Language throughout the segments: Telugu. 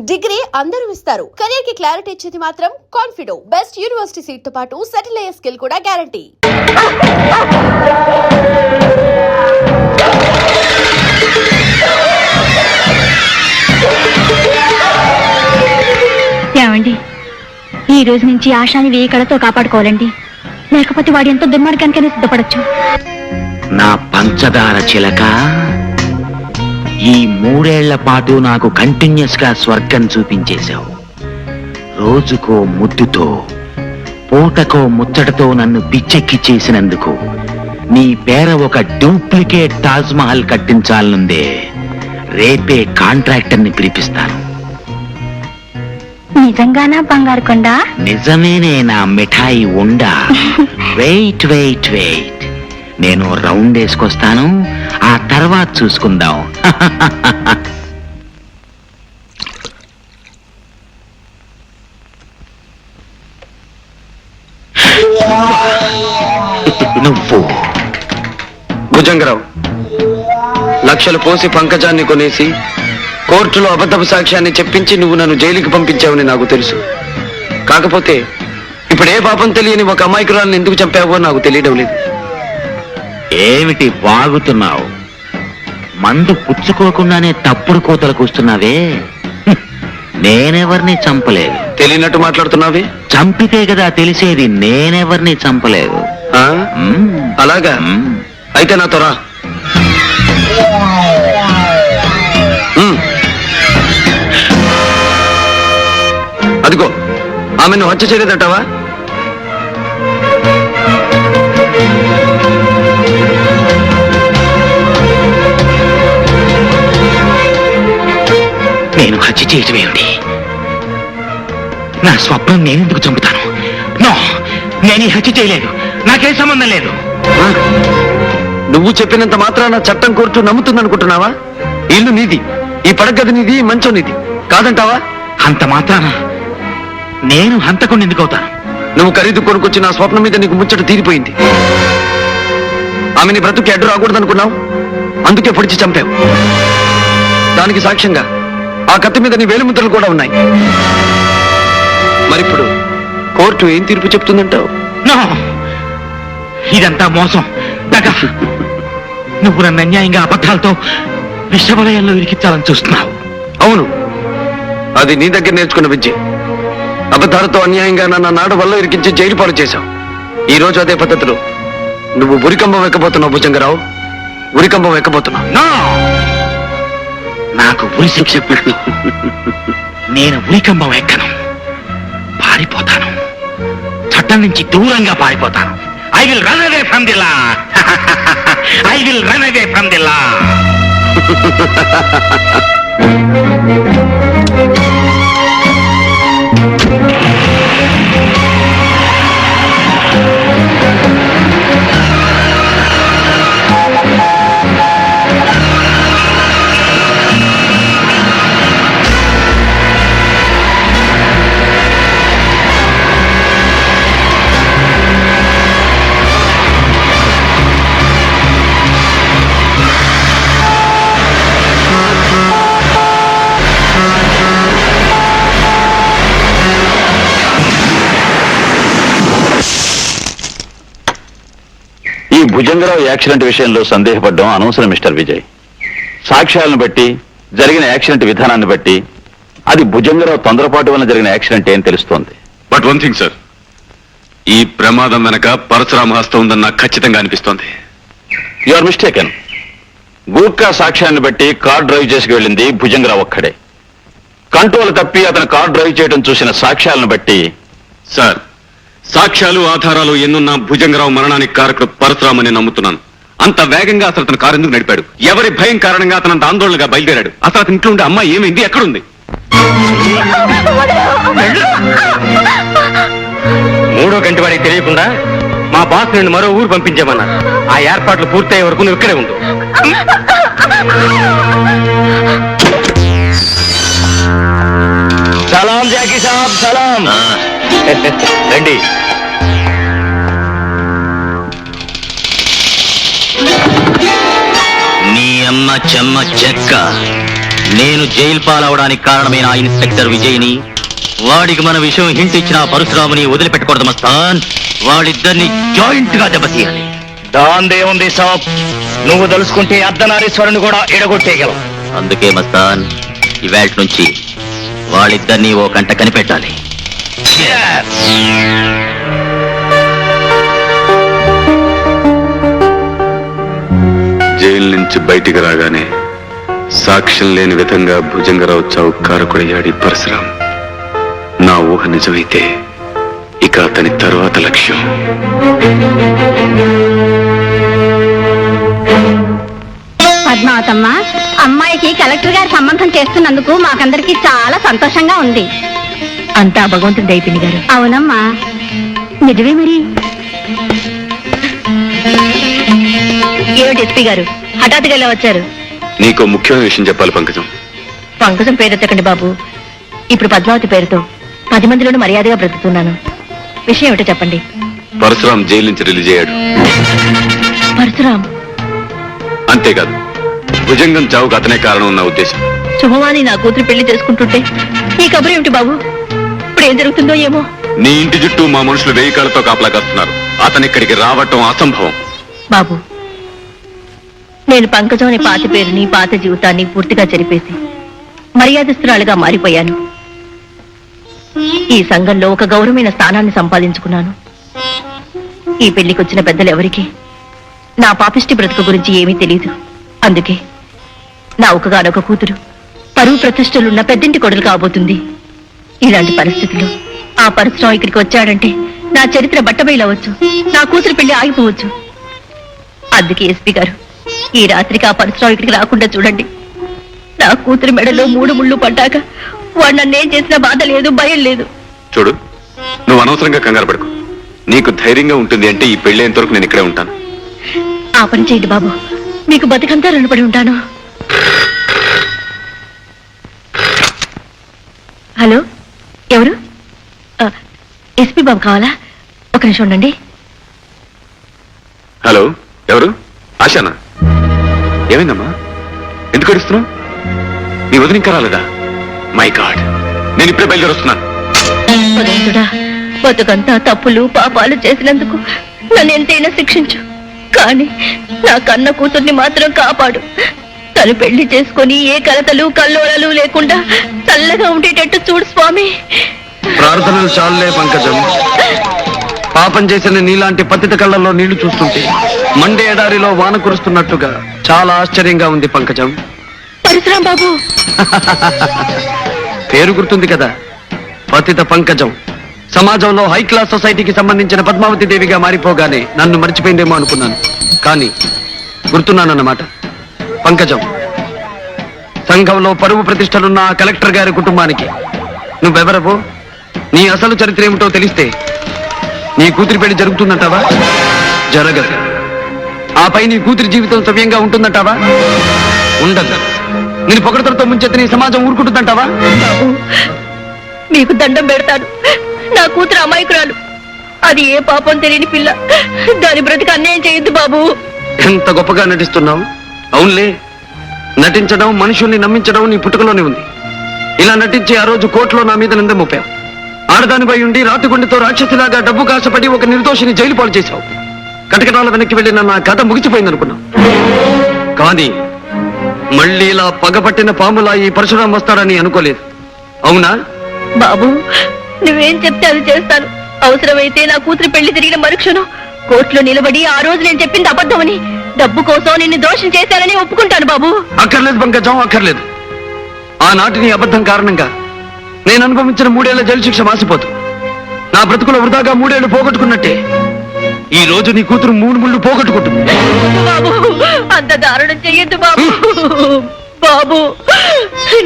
డిగ్రీ అందరూ ఇస్తారు, కెరీర్ కి క్లారిటీ ఇచ్చేది మాత్రం కాన్ఫిడో. బెస్ట్ యూనివర్సిటీ సీట్ తో పాటు సెటిల్ అయ్యే స్కిల్ కూడా గ్యారంటీ. ఏమండి, ఈ రోజు నుంచి ఆశాని వేయి కళతో కాపాడుకోవాలండి, లేకపోతే వాడు ఎంతో దుర్మార్గానికైనా సిద్ధపడచ్చు. నా పంచదార చిలక, ఈ 3 ఏళ్ల పాటు నాకు కంటిన్యూస్ గా స్వర్గం చూపించేశావు. రోజుకో ముద్దుతో, పూటకో ముచ్చటతో నన్ను పిచ్చెక్కి చేసినందుకు నీ పేర ఒక డూప్లికేట్ తాజ్ మహల్ కట్టించాలనుందే. రేపే కాంట్రాక్టర్ని పిలిపిస్తాను. నిజంగానా బంగారు కొండ? నిజమేనే నా మిఠాయి ఉండా. వెయిట్ వెయిట్ వెయిట్, నేను రౌండ్ వేసుకొస్తాను, ఆ తర్వాత చూసుకుందాం. నువ్వు భుజంగరావు, లక్షలు పోసి పంకజాన్ని కొనేసి కోర్టులో అబద్ధపు సాక్ష్యాన్ని చెప్పించి నువ్వు నన్ను జైలుకి పంపించావని నాకు తెలుసు. కాకపోతే ఇప్పుడు ఏ పాపం తెలియని ఒక అమాయకురాలను ఎందుకు చంపావో నాకు తెలియడం లేదు. ఏమిటి వాగుతున్నావు? మందు పుచ్చుకోకుండానే తప్పుడు కోతలకు వస్తున్నావే. నేనెవరిని చంపలేదు. తెలియనట్టు మాట్లాడుతున్నావే. చంపితే కదా తెలిసేది. నేనెవరిని చంపలేదు. అలాగా? అయితే నాతో రా. అదిగో, ఆమెను హత్య చేయలేదటవా? నేను హత్య చేయటం ఏమిటి? నా స్వప్నం నేనెందుకు చంపుతాను? నో, నేను ఈ హత్య చేయలేదు. నాకేం సంబంధం లేదు. నువ్వు చెప్పినంత మాత్రాన చట్టం కోర్టు నమ్ముతుందనుకుంటున్నావా? ఇల్లు నీది, ఈ పడగది నీది, మంచం నీది కాదంటావా? అంత మాత్రాన నేను హంతకుండా ఎందుకు అవుతాను? నువ్వు ఖరీదు కొనుకొచ్చి నా స్వప్నం మీద నీకు ముచ్చట తీరిపోయింది. ఆమెని బ్రతుకి అడ్డు రాకూడదనుకున్నావు, అందుకే పొడిచి చంపావు. దానికి సాక్ష్యంగా ఆ కత్తి మీద నీ వేలిముద్రలు కూడా ఉన్నాయి. మరిప్పుడు కోర్టు ఏం తీర్పు చెప్తుందంటావు? నో, ఇదంతా మోసం, దగ. నువ్వు నన్ను అన్యాయంగా అబద్ధాలతో విషవలయంలో ఇరికించాలని చూస్తున్నావు. అవును, అది నీ దగ్గర నేర్చుకున్న విద్య. అబద్ధాలతో అన్యాయంగా నన్ను నాడు వల్ల ఇరికించి జైలు పాలు చేశావు. ఈ రోజు అదే పద్ధతిలో నువ్వు ఉరికంబం ఎక్కబోతున్నావు భుజంగరావు. ఉరికంబం ఎక్కబోతున్నావు. నో, నాకు ఉరి శిక్ష. నేను ఉరికంబం ఎక్కను, పారిపోతాను. చట్టం నుంచి దూరంగా పారిపోతాను. I will run away from the law. I will run away from the law. ఈ భుజంగరావు యాక్సిడెంట్ విషయంలో సందేహపడ్డం అనవసరం మిస్టర్ విజయ్. సాక్ష్యాలను బట్టి, జరిగిన యాక్సిడెంట్ విధానాన్ని బట్టి అది భుజంగరావు తొందరపాటు వల్ల జరిగిన యాక్సిడెంట్ ఏం తెలుస్తోంది. బట్ వన్ థింగ్ సార్, ఈ ప్రమాదం వెనక పరశురామ హస్తం ఉందని నాకు ఖచ్చితంగా అనిపిస్తోంది. You are mistaken. గూర్ఖా సాక్ష్యాన్ని బట్టి కార్ డ్రైవ్ చేసుకు వెళ్ళింది భుజంగరావు ఒక్కడే. కంట్రోల్ తప్పి అతను కార్ డ్రైవ్ చేయడం చూసిన సాక్ష్యాలను బట్టి సార్, సాక్ష్యాలు ఆధారాలు ఎన్నున్నా భుజంగరావు మరణానికి కారకుడు పరశురామని నమ్ముతున్నాను. అంత వేగంగా అసలు అతను కారు ఎందుకు నడిపాడు? ఎవరి భయం కారణంగా అతను అంత ఆందోళనగా బయలుదేరాడు? అసలు అతని ఇంట్లో ఉండే అమ్మాయి ఏమైంది? ఎక్కడుంది? 3వ గంట వాడికి తెలియకుండా మా బాస్ నేను మరో ఊరు పంపించామన్నారు. ఆ ఏర్పాట్లు పూర్తయ్యే వరకు నువ్వు ఇక్కడే ఉండు. సలాం జాకీ సాబ్, సలాం. రండి. నీ అమ్మ చెమ్మ చెక్క నేను జైలు పాలవడానికి కారణమైన ఆ ఇన్స్పెక్టర్ విజయ్ని, వాడికి మన విషయం హింట్ ఇచ్చిన ఆ పరశురాముని వదిలిపెట్టకూడదు మస్తాన్. వాళ్ళిద్దరిని జాయింట్ గా దెబ్బతీయాలి. దాందేముంది సాబ్, నువ్వు తలుసుకుంటే అర్ధనారీశ్వరుని కూడా ఎడగొట్టేయగలవు. అందుకే మస్తాన్, ఇవాళ నుంచి వాళ్ళిద్దరినీ ఓ కంట కనిపెట్టాలి. జైలు నుంచి బయటికి రాగానే సాక్ష్యం లేని విధంగా భుజంగరావు చావు కారకుడయ్యాడు పరశురాం. నా ఊహ నిజమైతే ఇక అతని తరువాత లక్ష్యం పద్మావతమ్మ, అమ్మాయికి కలెక్టర్ గారి సంబంధం చేస్తున్నందుకు మాకందరికి చాలా సంతోషంగా ఉంది. అంతా భగవంతుడి దయ పిన్ని గారు. అవునమ్మా, నిజమే. మరి ఏమిటి ఎస్పీ గారు హఠాత్తుగా ఇలా వచ్చారు? నీకో ముఖ్యమైన విషయం చెప్పాలి పంకజం. పంకజం పేరెత్తకండి బాబు. ఇప్పుడు పద్మావతి పేరుతో 10 మందిలోనూ మర్యాదగా బ్రతుకుతున్నాను. విషయం ఏమిటో చెప్పండి. పరశురాం జైలు నుంచి రిలీజ్ అయ్యాడు. పరశురాం? అంతేకాదు, భుజంగం చావుకు అతనే కారణం ఉన్న ఉద్దేశం. శుభవాణి నా కూతురు పెళ్లి చేసుకుంటుంటే ఈ కబురు ఏమిటి బాబు? ఇప్పుడు ఏం జరుగుతుందో ఏమో. నీ ఇంటి చుట్టూ మా మనుషులు 1000 కాళ్ళతో కాపలా కాస్తున్నారు. అతను ఇక్కడికి రావటం అసంభవం. బాబు, నేను పంకజం అనే పాత పేరుని, పాత జీవితాన్ని పూర్తిగా చెరిపేసి మర్యాదస్తురాలుగా మారిపోయాను. ఈ సంఘంలో ఒక గౌరవమైన స్థానాన్ని సంపాదించుకున్నాను. ఈ పెళ్లికి వచ్చిన పెద్దలు ఎవరికి నా పాపిష్టి బ్రతుకు గురించి ఏమీ తెలియదు. అందుకే నా ఒకగానొక కూతురు పరువు ప్రతిష్టలున్న పెద్దింటి కొడులు కాబోతుంది. ఇలాంటి పరిస్థితుల్లో ఆ పరశురాం ఇక్కడికి వచ్చాడంటే నా చరిత్ర బట్టబయలవచ్చు, నా కూతురు పెళ్లి ఆగిపోవచ్చు. అందుకే ఎస్పీ గారు, ఈ రాత్రికి ఆ పరశురాం ఇక్కడికి రాకుండా చూడండి. నా కూతురు మెడలో 3 ముళ్ళు పడ్డాక వాడు నన్నేం చేసినా బాధ లేదు, భయం లేదు. చూడు, నువ్వు అనవసరంగా కంగారు పడకు. నీకు ధైర్యంగా ఉంటుంది అంటే ఈ పెళ్ళేంత వరకు నేను ఇక్కడే ఉంటాను. ఆ పని చేయండి బాబు, మీకు బతికంతా రుణపడి ఉంటాను. హలో, ఎవరు? ఎస్పీ బాబు కావాలా? ఒక నిమిషం ఉండండి. హలో, ఎవరు? ఆశానా? ఏమైందమ్మా? ఎందుకు అడుస్తున్నావు? నీ వదిన ఇంకా రాలేదా? మై గాడ్, నేను ఇప్పుడే బయలుదేరి వస్తున్నాను. భగవంతుడా, బతుకంతా తప్పులు పాపాలు చేసినందుకు నన్ను ఎంతైనా శిక్షించు, కానీ నా కన్న కూతుర్ని మాత్రం కాపాడు. తను పెళ్లి చేసుకుని ఏ కలతలు కల్లోలలు లేకుండా చల్లగా ఉండేటట్టు చూడు స్వామి. ప్రార్థనలు చాలులే పంకజం. పాపం చేసిన నీలాంటి పతిత కళ్ళల్లో నీళ్లు చూస్తుంటే మండే ఎడారిలో వాన కురుస్తున్నట్టుగా చాలా ఆశ్చర్యంగా ఉంది పంకజం. పరశురాం బాబు పేరు గుర్తుంది కదా, పతిత పంకజం. సమాజంలో హై క్లాస్ సొసైటీకి సంబంధించిన పద్మావతి దేవిగా మారిపోగానే నన్ను మర్చిపోయిందేమో అనుకున్నాను, కానీ గుర్తున్నానన్నమాట. పంకజం, సంఘంలో పరువు ప్రతిష్టలున్న ఆ కలెక్టర్ గారి కుటుంబానికి నువ్వెవరవో, నీ అసలు చరిత్ర ఏమిటో తెలిస్తే నీ కూతురి పెళ్లి జరుగుతుందంటావా? జరగదు. ఆపై నీ కూతురి జీవితం సవ్యంగా ఉంటుందంటావా? ఉండదు. నేను పొగడతలతో ముంచెత్తి నీ సమాజం ఊరుకుంటుందంటావా? బాబు, మీకు దండం పెడతాను. నా కూతురు అమాయకురాలు, అది ఏ పాపం తెలియని పిల్ల. దాని బ్రతికి అన్యాయం చేయొద్దు బాబు. ఎంత గొప్పగా నటిస్తున్నావు. అవునులే, నటించడం, మనుషుల్ని నమ్మించడం నీ పుట్టుకలోనే ఉంది. ఇలా నటించి ఆ రోజు కోర్టులో నా మీద నింద మోపావు. ఆడదానిపై ఉండి రాతిగుండితో రాక్షసిలాగా డబ్బు కాసపడి ఒక నిర్దోషిని జైలు పాలు చేశావు. కటకటాల వెనక్కి వెళ్ళిన నా కథ ముగిసిపోయిందనుకున్నావు. కానీ మళ్ళీ ఇలా పగపట్టిన పాములా ఈ పరశురాం వస్తాడని అనుకోలేదు. అవునా? బాబు, నువ్వేం చెప్తే అది చేస్తాను. అవసరమైతే నా కూతురు పెళ్లి జరిగిన మరుక్షణం కోర్టులో నిలబడి ఆ రోజు నేను చెప్పింది అబద్ధమని, డబ్బు కోసం నిన్ను దోషం చేశానని ఒప్పుకుంటాను బాబు. అక్కర్లేదు పంకజం, అక్కర్లేదు. ఆనాటి నీ అబద్ధం కారణంగా నేను అనుభవించిన 3 ఏళ్ల జైలు శిక్ష మాసిపోతు. నా బ్రతుకులో వృధాగా 3 ఏళ్లు పోగొట్టుకున్నట్టే ఈ రోజు నీ కూతురు 3 ముళ్ళు పోగొట్టుకుంటుంది. బాబు, అంత దారుణం చెయ్యొద్దు బాబు. బాబు,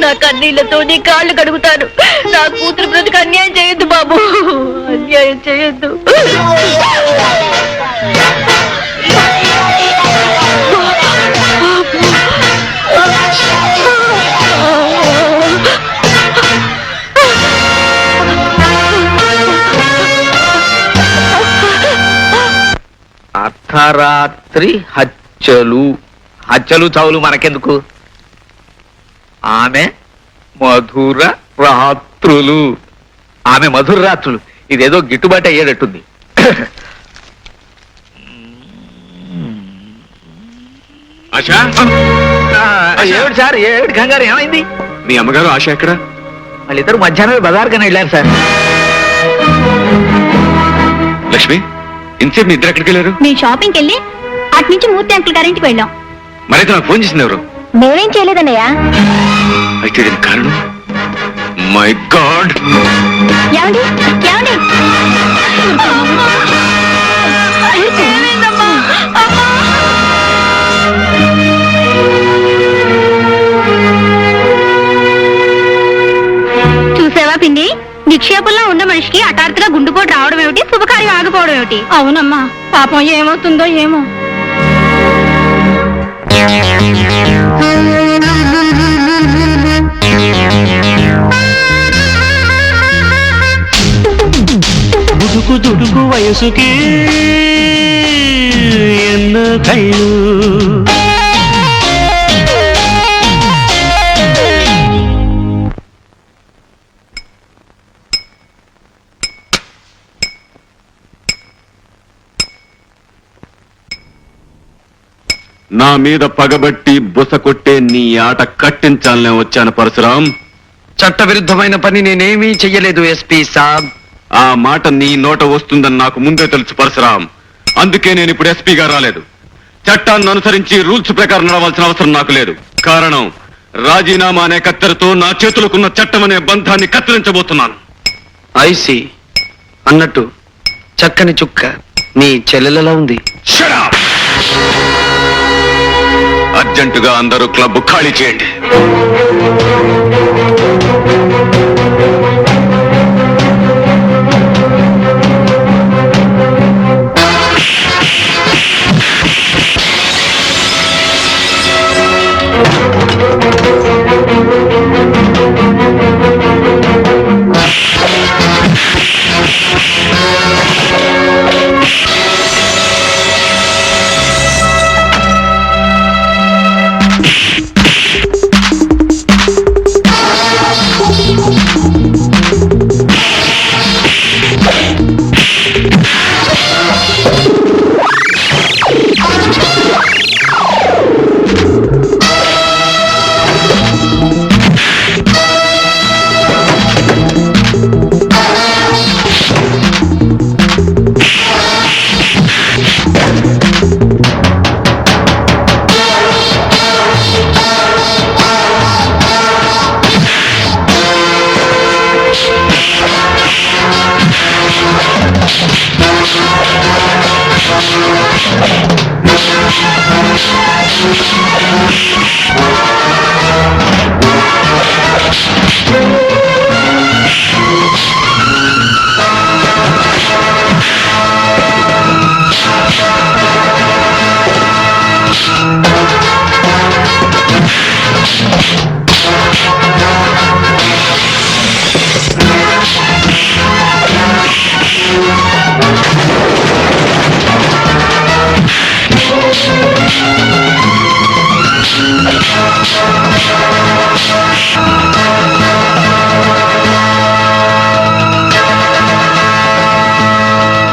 నా కన్నీళ్లతో నీ కాళ్ళు కడుగుతాను. నా కూతురు బ్రతుకు అన్యాయం చేయొద్దు బాబు, అన్యాయం చేయొద్దు. అర్ధరాత్రి హత్యలు చావులు మనకెందుకు? ఆమె మధుర రాత్రులు. ఆమె మధుర రాత్రులు ఇదేదో గిట్టుబాటు అయ్యేటట్టుంది. ఆశా, ఏమిటి సార్, ఏమిటి కంగారు, ఏమైంది? మీ అమ్మగారు ఆశ ఎక్కడ? వాళ్ళిద్దరు మధ్యాహ్నం బజార్కని వెళ్ళారు సార్. లక్ష్మి, ఇంతసేపు మీ ఇద్దరు ఎక్కడికి వెళ్ళారు? మేము షాపింగ్కి వెళ్ళి అటు నుంచి మూర్తి అంకుల్ గారింటికి వెళ్ళాం. మరైతే నాకు ఫోన్ చేసింది ఎవరు? మేమేం చేయలేదన్నయ్య. అయితే దీనికి కారణం మై గాడ్. ఏమండి ఏమండి చూసావా పిండి, నిక్షేపంలో ఉన్న మనిషికి హఠాత్తుగా గుండెపోటు రావడం ఏమిటి, శుభకార్యం ఆగిపోవడం ఏమిటి? అవునమ్మా, పాపం ఏమవుతుందో ఏమో. దుడుకు దుడుకు వయసుకి ఎన్నో కళ్ళు, నా మీద పగబట్టి బుస కొట్టే నీ ఆట కట్టించాలనే వచ్చాను పరశురాం. చట్టవిరుద్ధమైన పని నేనేమీ చెయ్యలేదు ఎస్పీ సాబ్. ఆ మాట నీ నోట వస్తుందని నాకు ముందే తెలుసు పరశురాం. అందుకే నేను ఇప్పుడు ఎస్పీగా రాలేదు. చట్టాన్ని అనుసరించి రూల్స్ ప్రకారం నడవాల్సిన అవసరం నాకు లేదు. కారణం, రాజీనామా అనే కత్తెరతో నా చేతులకున్న చట్టం అనే బంధాన్ని కత్తిరించబోతున్నాను. ఐసి అన్నట్టు చక్కని చుక్క నీ చెల్లెలలా ఉంది. Shut up! అర్జెంటుగా అందరూ క్లబ్ ఖాళీ చేయండి.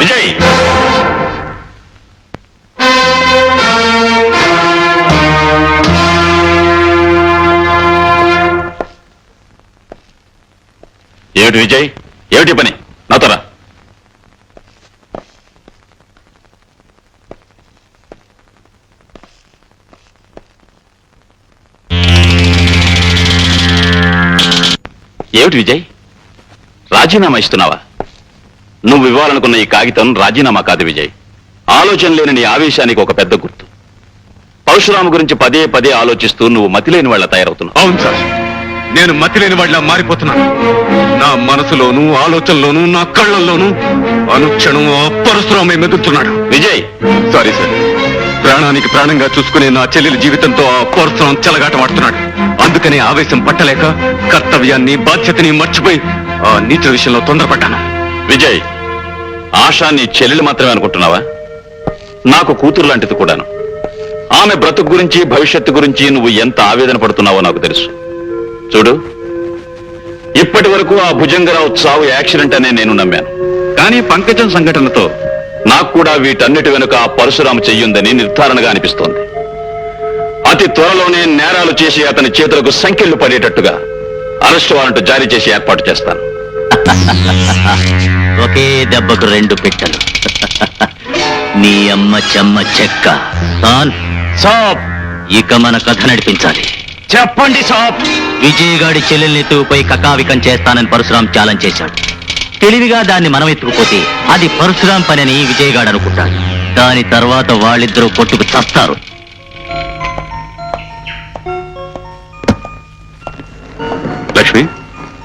విజయ్, ఏమిటి విజయ్, ఏమిటి పని? నాతోరా. ఏమిటి విజయ్, రాజీనామా ఇస్తున్నావా? నువ్వు ఇవ్వాలనుకున్న ఈ కాగితం రాజీనామా కాదు విజయ్. ఆలోచన లేని నీ ఆవేశానికి ఒక పెద్ద గుర్తు. పరశురాము గురించి పదే పదే ఆలోచిస్తూ నువ్వు మతిలేని వాళ్ళ తయారవుతున్నావు. అవును సార్, నేను మతిలేని వాళ్ళ మారిపోతున్నాను. నా మనసులోనూ ఆలోచనలోనూ నా కళ్ళల్లోనూ అనుక్షణం ఆ పరశురామే మెదులుతున్నాడు. విజయ్, సారీ సార్, ప్రాణానికి ప్రాణంగా చూసుకునే నా చెల్లెలి జీవితంతో ఆ పరశురాం చెలగాటమాడుతున్నాడు. అందుకనే ఆవేశం పట్టలేక కర్తవ్యాన్ని బాధ్యతని మర్చిపోయి ఆ నీచ విషయంలో తొందరపడ్డాను. విజయ్, ఆశా నీ చెల్లెలు మాత్రమే అనుకుంటున్నావా? నాకు కూతురు లాంటిది కూడాను. ఆమె బ్రతుకు గురించి భవిష్యత్తు గురించి నువ్వు ఎంత ఆవేదన పడుతున్నావో నాకు తెలుసు. చూడు, ఇప్పటి వరకు ఆ భుజంగరావు చావు యాక్సిడెంట్ అనే నేను నమ్మాను. కానీ పంకజం సంఘటనతో నాకు కూడా వీటన్నిటి వెనుక ఆ పరశురామ చెయ్యుందని నిర్ధారణగా అనిపిస్తోంది. అతి త్వరలోనే నేరాలు చేసి అతని చేతులకు సంకెళ్లు పడేటట్టుగా అరెస్టు వారెంట్ జారీ చేసి ఏర్పాటు చేస్తాను. ఒకే దెబ్బకు రెండు పిట్టలు. నీ అమ్మ చెమ్మ చెక్క. సాబ్, ఇక మన కథ నడిపించాలి. చెప్పండి సాబ్. విజయగాడి చెల్లెల్ని ఎత్తుకుపై కకావికం చేస్తానని పరశురాం ఛాలెంజ్ చేశాడు. తెలివిగా దాన్ని మనం ఎత్తుకుపోతే అది పరశురాం పనని విజయగాడు అనుకుంటాడు. దాని తర్వాత వాళ్ళిద్దరూ కొట్టుకు చస్తారు. లక్ష్మి,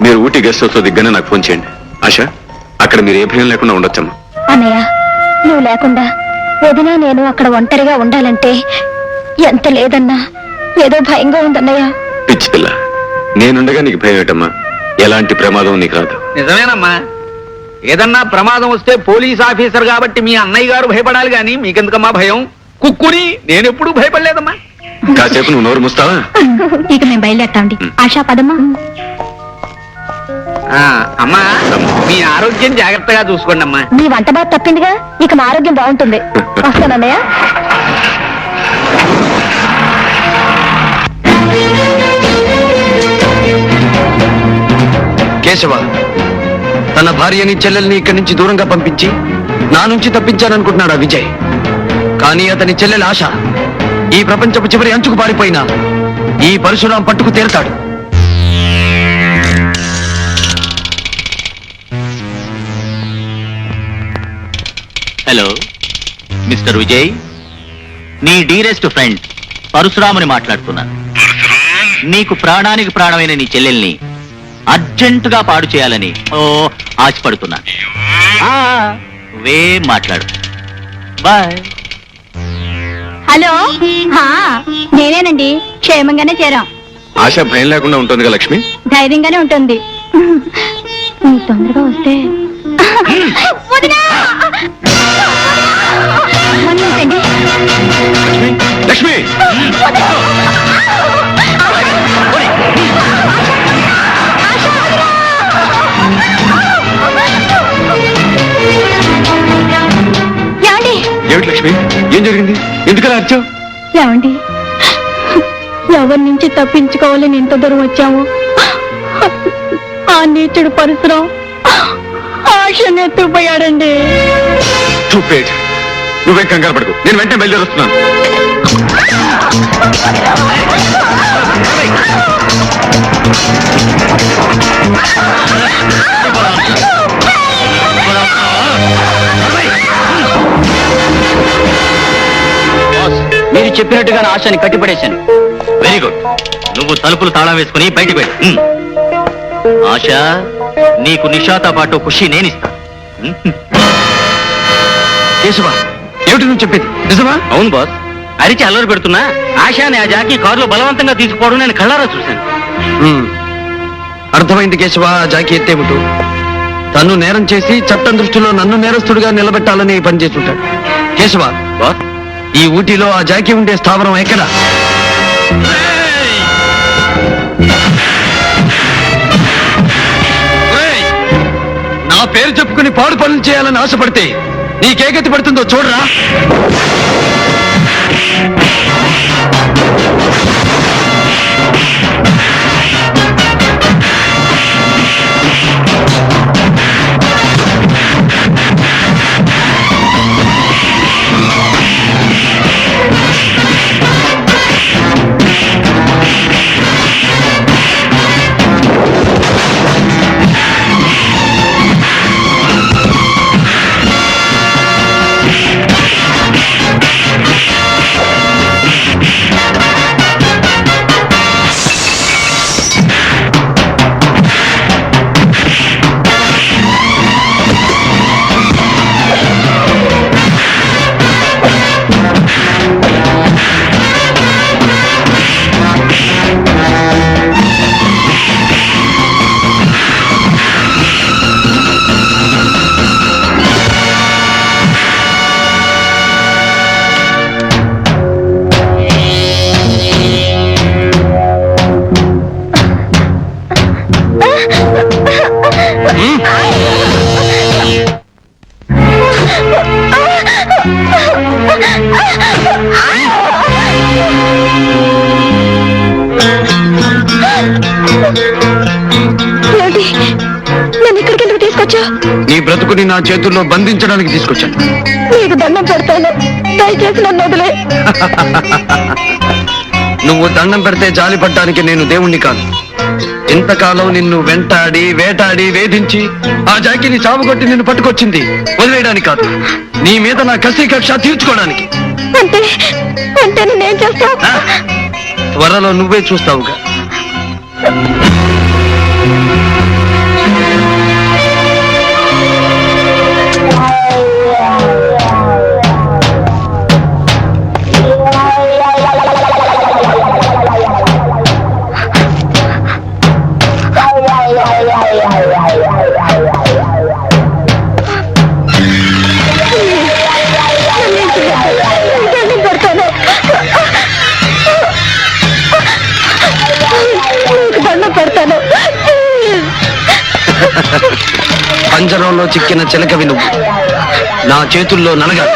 మీరు ఊటీ గెస్ట్ హౌస్ లో దిగ్గానే నాకు ఫోన్ చేయండి. ఆశ, అక్కడ మీరు ఏ భయం లేకుండా ఉండొచ్చమ్మా. అన్నయ్య, నువ్వు లేకుండా వదిన నేను అక్కడ ఒంటరిగా ఉండాలంటే ఎంత లేదన్నా ఏదో భయంగా ఉందన్నయ్య. పిచ్చి పిల్ల, నేనుండగా నీకు భయం ఏంటమ్మా? ఎలాంటి ప్రమాదం నీకు రాదు. నిజమేనమ్మా, ఏదన్నా ప్రమాదం వస్తే పోలీస్ ఆఫీసర్ కాబట్టి మీ అన్నయ్య గారు భయపడాలి గాని మీకెందుకమ్మా భయం? కుక్కుని నేనెప్పుడు భయపడలేదమ్మా. కాసేపు నువ్వు నోరు ముస్తావా? ఇక మేము బయలుదేరతాండి. ఆశా పదమ్మా. అమ్మా, మీ ఆరోగ్యం జాగ్రత్తగా చూసుకోండి అమ్మా. నీ వంట బాధ తప్పిందిగా, ఇక మా ఆరోగ్యం బాగుంటుంది. వస్తానన్నయ్య. కేశవ తన భార్యని చెల్లెల్ని ఇక్కడి నుంచి దూరంగా పంపించి నా నుంచి తప్పించాననుకుంటున్నాడు ఆ విజయ్. కానీ అతని చెల్లెలు ఆశ ఈ ప్రపంచపు చివరి అంచుకు పారిపోయినా ఈ పరశురాం పట్టుకు తీరతాడు. హలో మిస్టర్ విజయ్, నీ డీరెస్ట్ ఫ్రెండ్ పరశురాముని మాట్లాడుతున్నాను. నీకు ప్రాణానికి ప్రాణమైన నీ చెల్లెల్ని అర్జెంటుగా పాడు చేయాలని ఆశపడుతున్నా. వే మాట్లాడు. బాయ్. హలో, నేనేనండి. క్షేమంగానే చేరాం. ఆశ భయం లేకుండా ఉంటుందిగా లక్ష్మి? ధైర్యంగానే ఉంటుంది. నువ్వు తొందరగా వస్తే లక్ష్మి, లక్ష్మి, ఏమిటి లక్ష్మి, ఏం జరిగింది? ఎందుకలా అరిచావు? ఏమండి, ఎవరి నుంచి తప్పించుకోవాలని ఎంత దూరం వచ్చాము. ఆ నీచుడు పరశురాం ఆశను ఎత్తుకుపోయాడండి. చూపేట్, నువ్వేం కంగారు పడకు, నేను వెంటనే బయలుదేరుస్తున్నాను. మీరు చెప్పినట్టుగా ఆశని కట్టిపడేశాను. Very good. నువ్వు తలుపులు తాళం వేసుకుని బయటికి వెళ్ళి. ఆశ, నీకు నిషాతో పాటు ఖుషి నేనిస్తా. కేశవ, ఏమిటి నువ్వు చెప్పేది నిజమా? అవును బాస్. అరిచి అల్లరి పెడుతున్నా ఆశాని ఆ జాకీ కారులో బలవంతంగా తీసుకుపోవడం నేను కళ్ళారా చూశాను. అర్థమైంది కేశవ. ఆ జాకి ఎత్తేమిటో తన్ను నేరం చేసి చట్టం దృష్టిలో నన్ను నేరస్తుడిగా నిలబెట్టాలని పనిచేస్తుంటాడు. కేశవ, బాస్, ఈ ఊటీలో ఆ జాకి ఉండే స్థావరం ఎక్కడ? నా పేరు చెప్పుకుని పాడు పనులు చేయాలని ఆశపడితే నీకే గతి పడుతుందో చూడరా. తీసుకొచ్చా? నీ బ్రతుకుని నా చేతుల్లో బంధించడానికి తీసుకొచ్చాను. నీకు దండం పెడతాను, దయచేసి నన్ను వదిలే. నువ్వు దండం పెడితే జాలి పడ్డానికి నేను దేవుణ్ణి కాదు. ఇంతకాలం నిన్ను వెంటాడి వేటాడి వేధించి ఆ జాకిని చావుకొట్టి నిన్ను పట్టుకొచ్చింది వదిలేయడానికి కాదు, నీ మీద నా కసి కక్ష తీర్చుకోవడానికి. అంటే అంటే నేనేం చేస్తా? ఆ? త్వరలో నువ్వే చూస్తావుగా. దండం పెడతాను, నీకు దండం పెడతాను. పంజరంలో చిక్కిన చిలకవి నువ్వు, నా చేతుల్లో నలగా.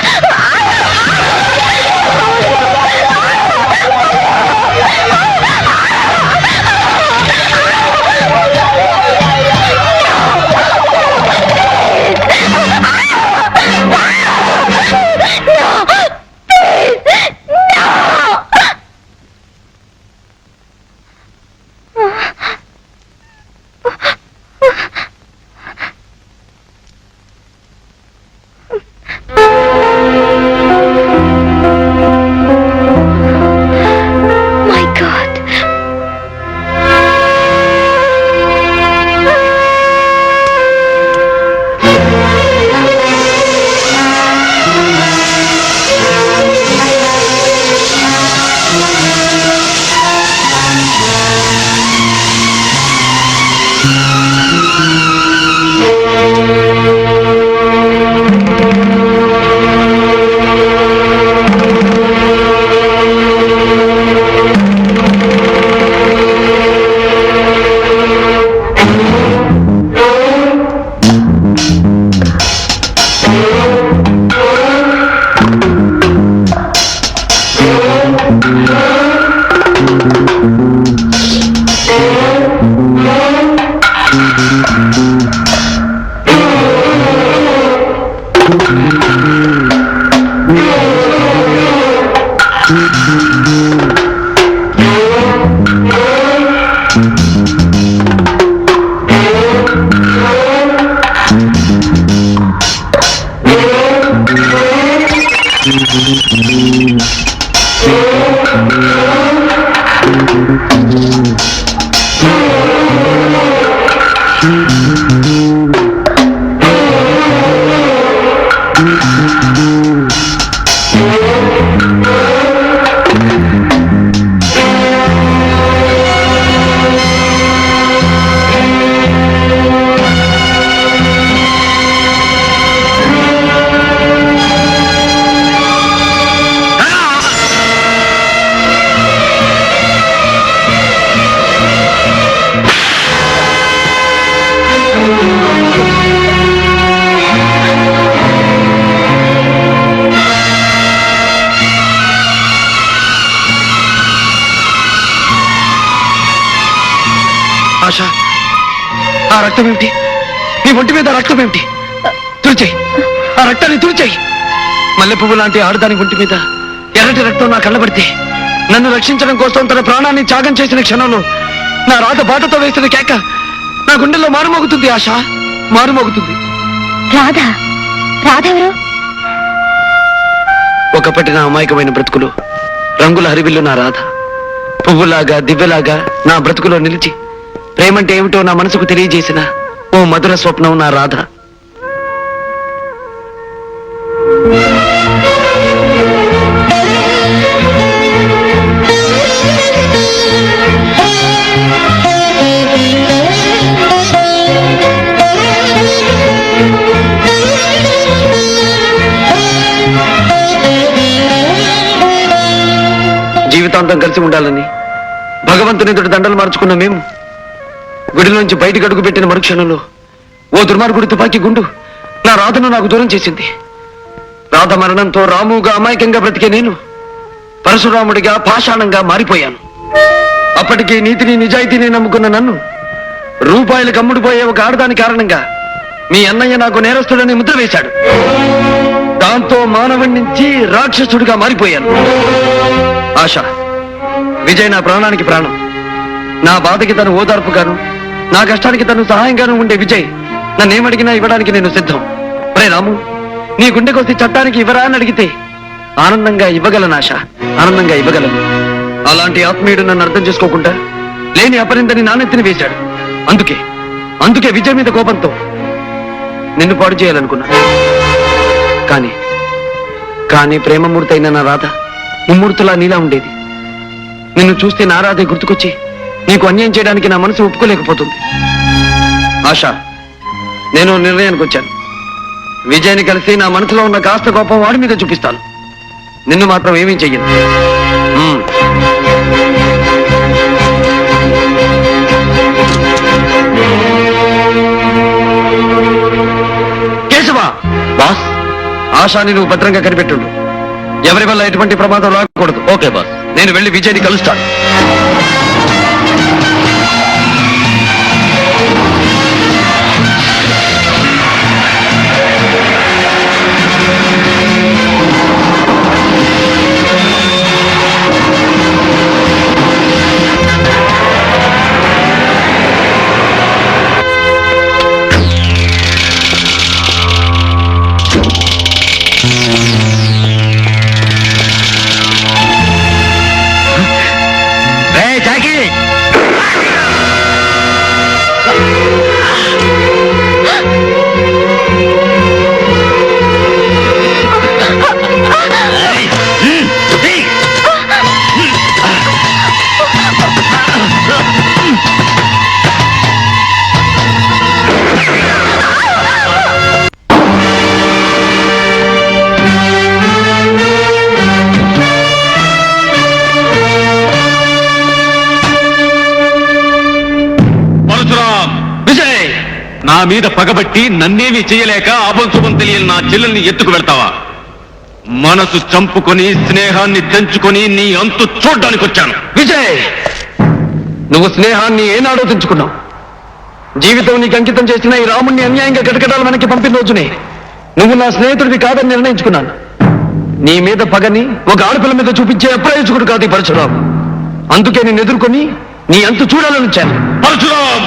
My God. ఆశ, ఆ రక్తం ఏమిటి? నీ ఒంటి మీద రక్తం ఏమిటి? తుడిచేయి, ఆ రక్తాన్ని తుడిచేయి. మల్లె పువ్వు లాంటి ఆడదాని ఒంటి మీద ఎర్రటి రక్తం నా కళ్ళబడితే నన్ను రక్షించడం కోసం తన ప్రాణాన్ని త్యాగం చేసిన క్షణంలో నా రాత బాటతో వేసిన కేక నా గుండెల్లో మారుమోగుతుంది. ఆశ, మారుమోగుతుంది. రాధా? రాధెవరు? ఒకప్పటి నా అమాయకమైన బ్రతుకులు రంగుల హరివిల్లు నా రాధ. పువ్వులాగా దివ్యలాగా నా బ్రతుకులో నిలిచి ప్రేమంటే ఏమిటో నా మనసుకు తెలియజేసిన ఓ మధుర స్వప్నం నా రాధ. జీవితాంతం కలిసి ఉండాలని భగవంతుని ఎదుటి దండలు మార్చుకున్న మేము గుడిలోంచి బయటికి అడుగు పెట్టిన మరుక్షణంలో ఓ దుర్మార్గుడి తుపాకీ గుండు నా రాధను నాకు దూరం చేసింది. రాధ మరణంతో రాముగా అమాయకంగా బ్రతికే నేను పరశురాముడిగా పాషాణంగా మారిపోయాను. అప్పటికి నీతిని నిజాయితీని నమ్ముకున్న నన్ను రూపాయలకు అమ్ముడుపోయే ఒక ఆడదాని కారణంగా మీ అన్నయ్య నాకు నేరస్తుడని ముద్ర వేశాడు. దాంతో మానవుడి నుంచి రాక్షసుడిగా మారిపోయాను. ఆశ, విజయ్ నా ప్రాణానికి ప్రాణం. నా బాధకి తను ఓదార్పుగాను, నా కష్టానికి తను సహాయంగాను ఉండే విజయ్ నన్నేమడిగినా ఇవ్వడానికి నేను సిద్ధం. రే రాము, నీ గుండెకొస్తే చట్టానికి ఇవ్వరా అని అడిగితే ఆనందంగా ఇవ్వగలను ఆశ, ఆనందంగా ఇవ్వగలను. అలాంటి ఆత్మీయుడు నన్ను అర్థం చేసుకోకుండా లేని అపరిందని నానెత్తిని వేశాడు. అందుకే విజయ్ మీద కోపంతో నిన్ను పాడు చేయాలనుకున్నా. కానీ ప్రేమమూర్తి అయిన నా రాధ ముమ్మూర్తులా నీలా ఉండేది. నిన్ను చూస్తే నా రాధే గుర్తుకొచ్చి నీకు అన్యాయం చేయడానికి నా మనసు ఒప్పుకోలేకపోతుంది. ఆశ, నేను నిర్ణయానికి వచ్చాను. విజయ్ని కలిసి నా మనసులో ఉన్న కాస్త కోపం వాడి మీద చూపిస్తాను. నిన్ను మాత్రం ఏమీ చెయ్యను. కేశవా, బాస్. ఆశాని నువ్వు భద్రంగా కనిపెట్టుండు. ఎవరి వల్ల ఎటువంటి ప్రమాదం రాకూడదు. Okay boss. నేను వెళ్ళి విజయ్ని కలుస్తాను. నా మీద పగబట్టి నన్నేమీ చేయలేక అభంశుభం తెలియని నా చెల్లెల్ని ఎత్తుకు వెళ్తావా? మనసు చంపుకొని స్నేహాన్ని తెంచుకొని నీ అంతు చూడ్డానికి వచ్చాను. విజయ్, నువ్వు స్నేహాన్ని ఏనాడో తెంచుకున్నావు. జీవితం నీకు అంకితం చేసిన ఈ రాముణ్ణి అన్యాయంగా కటకటాలు వెనక్కి పంపిన రోజునే నువ్వు నా స్నేహితుడివి కాదని నిర్ణయించుకున్నాను. నీ మీద పగని ఒక ఆడపిల్ల మీద చూపించే అప్రయోజకుడు కాదు ఈ పరశురాం. అందుకే నేను ఎదుర్కొని నీ అంతు చూడాలని వచ్చాను. పరశురాం,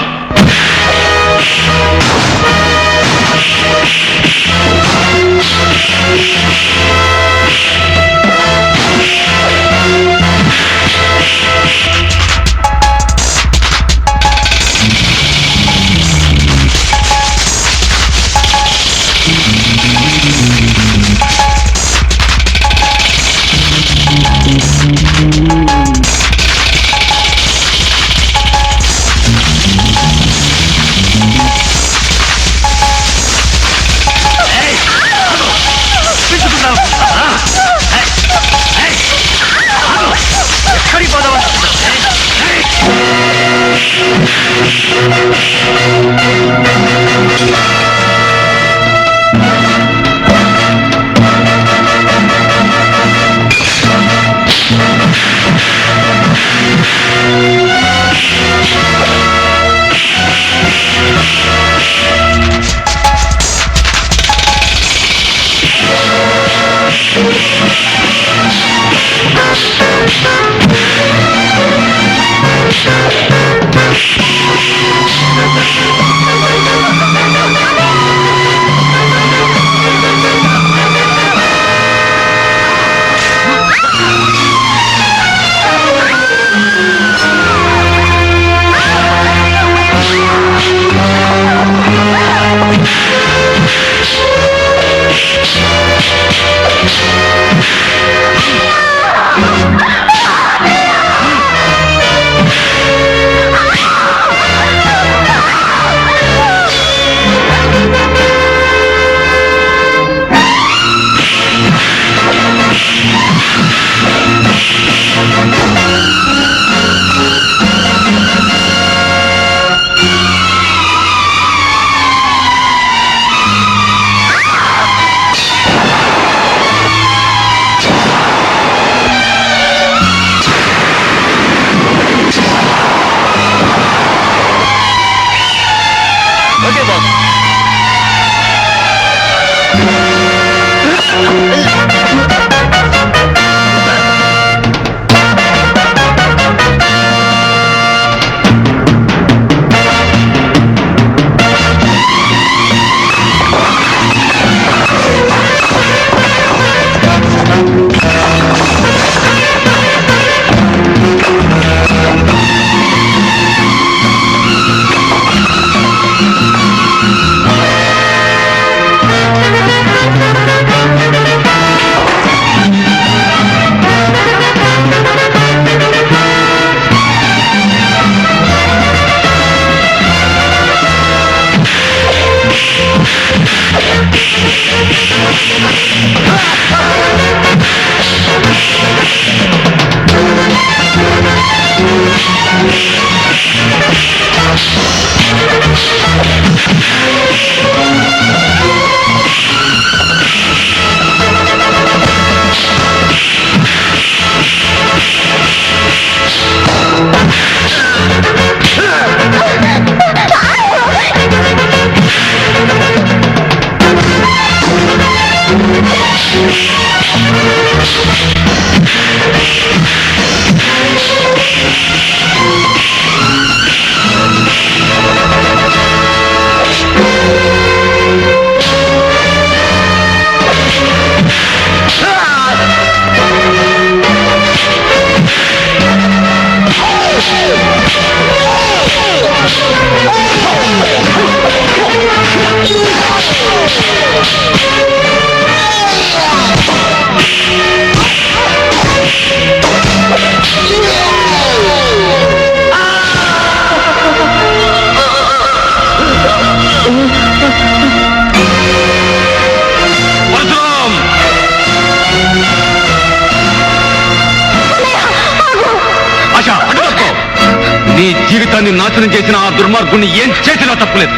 నీ జీవితాన్ని నాశనం చేసిన ఆ దుర్మార్గుణ్ణి ఏం చేసినా తప్పులేదు.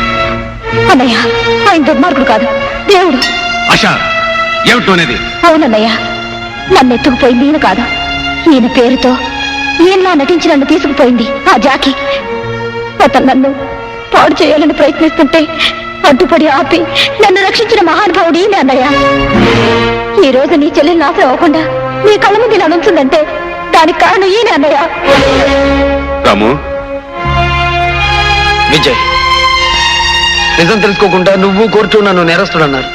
అన్నయ్య, ఆయన దుర్మార్గుడు కాదు, దేవుడు. ఆశ, ఏమిటో అనేది? అవునన్నయ్య, నన్ను ఎత్తుకుపోయింది ఈయన కాదు. ఈయన పేరుతో ఈయనలా నటించి నన్ను తీసుకుపోయింది ఆ జాకి. అతను నన్ను పాడు చేయాలని ప్రయత్నిస్తుంటే అడ్డుపడి ఆపి నన్ను రక్షించిన మహానుభావుడు ఈయన అన్నయ్య. ఈ రోజు నీ చెల్లెలు నాశనం అవ్వకుండా నీ కళ్ళ ముందు ఇలా నుంచుందంటే దానికి కారణం ఈయన అన్నయ్య. రాము, విజయ్, నిజం తెలుసుకోకుండా నువ్వు కోర్టు నన్ను నేరస్తుడన్నారు.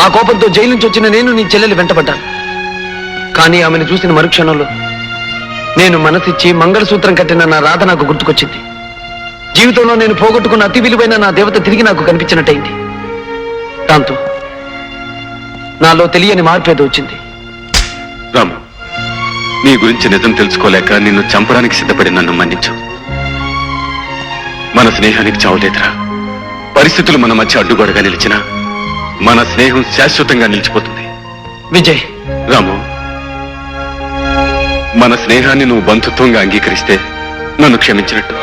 ఆ కోపంతో జైలు నుంచి వచ్చిన నేను నీ చెల్లెలు వెంటపడ్డాను. కానీ ఆమెను చూసిన మరుక్షణంలో నేను మనసిచ్చి మంగళసూత్రం కట్టిన నా రాధ నాకు గుర్తుకొచ్చింది. జీవితంలో నేను పోగొట్టుకున్న అతి విలువైన నా దేవత తిరిగి నాకు కనిపించినట్టయింది. దాంతో నాలో తెలియని మార్పు ఏదో వచ్చింది. రాము, నీ గురించి నిజం తెలుసుకోలేక నిన్ను చంపడానికి సిద్ధపడి నన్ను మన్నించు. మన స్నేహానికి చావులేదురా. పరిస్థితులు మన మధ్య అడ్డుగోడగా నిలిచినా మన స్నేహం శాశ్వతంగా నిలిచిపోతుంది. విజయ్, రాము, మన స్నేహాన్ని నువ్వు బంధుత్వంగా అంగీకరిస్తే నన్ను క్షమించినట్టు.